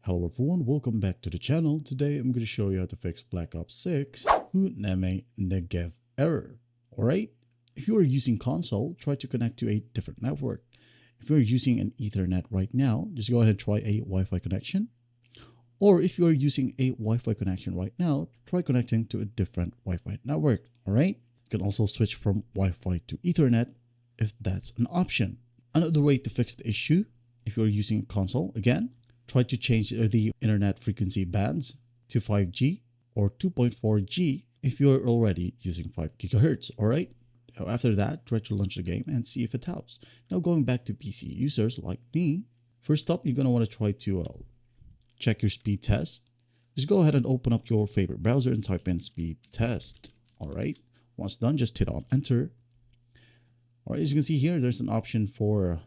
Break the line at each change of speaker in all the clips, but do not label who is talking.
Hello everyone, welcome back to the channel. Today I'm going to show you how to fix Black Ops 6 Hueneme Negev error. Alright, if you are using console, try to connect to a different network. If you're using an Ethernet right now, just go ahead and try a Wi-Fi connection. Or if you are using a Wi-Fi connection right now, try connecting to a different Wi-Fi network. Alright, you can also switch from Wi-Fi to Ethernet if that's an option. Another way to fix the issue, if you're using console, again, try to change the internet frequency bands to 5G or 2.4G if you're already using 5 gigahertz. All right. Now after that, try to launch the game and see if it helps. Now going back to PC users like me, first up, you're going to want to try to check your speed test. Just go ahead and open up your favorite browser and type in speed test. All right. Once done, just hit on enter. All right. As you can see here, there's an option for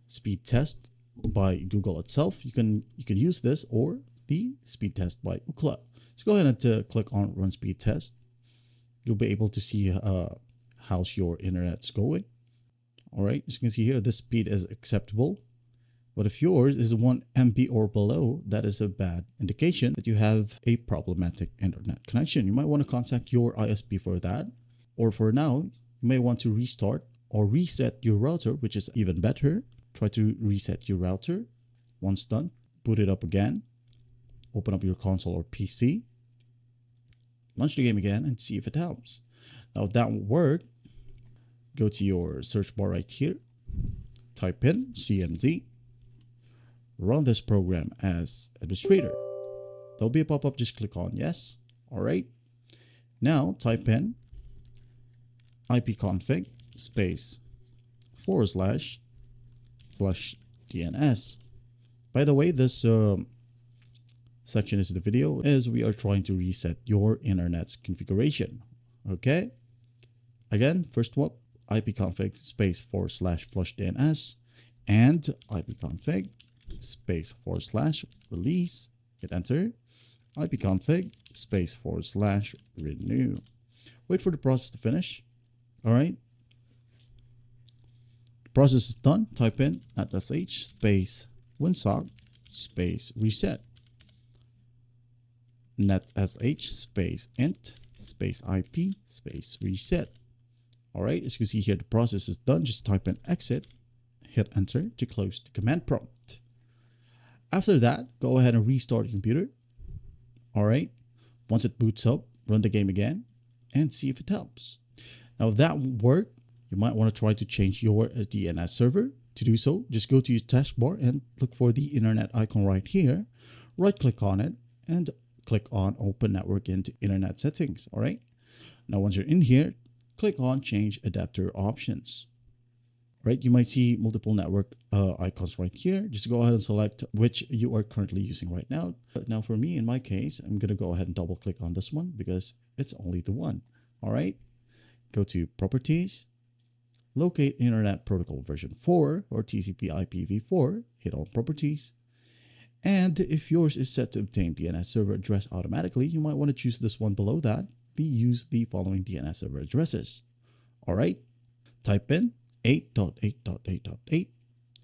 speed test by Google itself. You can use this or the speed test by Ookla. So go ahead and click on run speed test. You'll be able to see how's your internet's going. All right, as you can see here, this speed is acceptable. But if yours is 1 MB or below, that is a bad indication that you have a problematic internet connection. You might want to contact your ISP for that. Or for now, you may want to restart or reset your router, which is even better. Try to reset your router. Once done, boot it up again. Open up your console or PC. Launch the game again and see if it helps. Now, if that won't work, go to your search bar right here. Type in CMD. Run this program as administrator. There'll be a pop-up. Just click on yes. All right. Now, type in ipconfig space / flush DNS. By the way, this section is the video as we are trying to reset your internet's configuration. Okay. Again, first one, ipconfig space / flush DNS and ipconfig space / release. Hit enter. ipconfig space / renew. Wait for the process to finish. All right. Process is done. Type in /sh space winsock space reset. /sh space int space IP space reset. All right, as you can see here, the process is done. Just type in exit, hit enter to close the command prompt. After that, go ahead and restart your computer. All right, once it boots up, run the game again and see if it helps. Now, if that won't work, you might want to try to change your DNS server. To do so, just go to your taskbar and look for the internet icon right here. Right click on it and click on open network into internet settings. All right. Now, once you're in here, click on change adapter options. Right. You might see multiple network icons right here. Just go ahead and select which you are currently using right now. But now for me, in my case, I'm going to go ahead and double click on this one because it's only the one. All right. Go to properties. Locate Internet Protocol version 4 or TCP/IPv4, hit on properties. And if yours is set to obtain DNS server address automatically, you might want to choose this one below that. Use the following DNS server addresses. All right, type in 8.8.8.8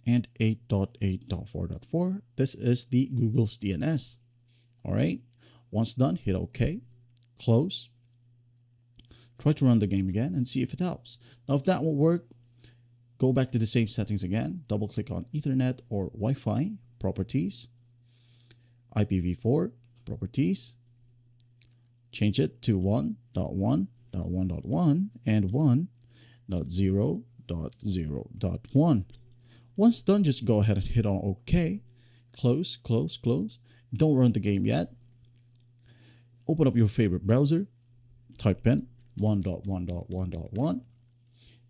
and 8.8.4.4. This is the Google's DNS. All right, once done, hit OK, close. Try to run the game again and see if it helps. Now, if that won't work, go back to the same settings again. Double click on Ethernet or Wi-Fi, properties, IPv4, properties. Change it to 1.1.1.1 and 1.0.0.1. Once done, just go ahead and hit on OK. Close, close, close. Don't run the game yet. Open up your favorite browser. Type in 1.1.1.1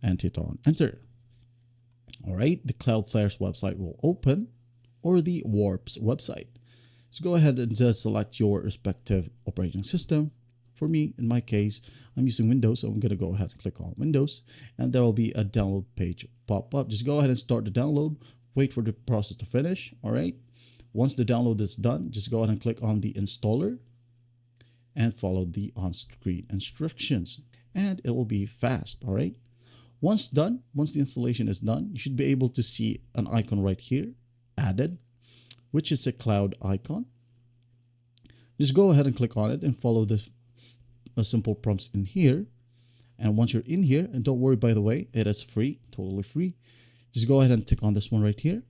and hit on enter. All right, the Cloudflare's website will open or the Warp's website. So go ahead and just select your respective operating system. For me, in my case, I'm using Windows, so I'm going to go ahead and click on Windows and there will be a download page pop up. Just go ahead and start the download. Wait for the process to finish. All right. Once the download is done, just go ahead and click on the installer and follow the on-screen instructions and it will be fast. All right. Once done, once the installation is done, you should be able to see an icon right here, added. which is a cloud icon. Just go ahead and click on it and follow the simple prompts in here. And once you're in here, and don't worry, by the way, it is free, totally free. Just go ahead and tick on this one right here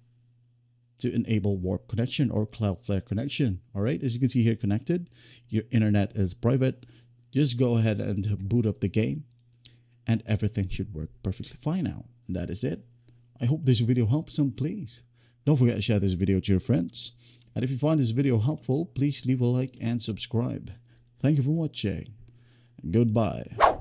to enable warp connection or Cloudflare connection. All right, as you can see here, connected. Your internet is private. Just go ahead and boot up the game and everything should work perfectly fine now. And that is it. I hope this video helps, and please don't forget to share this video to your friends. And if you find this video helpful, please leave a like and subscribe. Thank you for watching. Goodbye.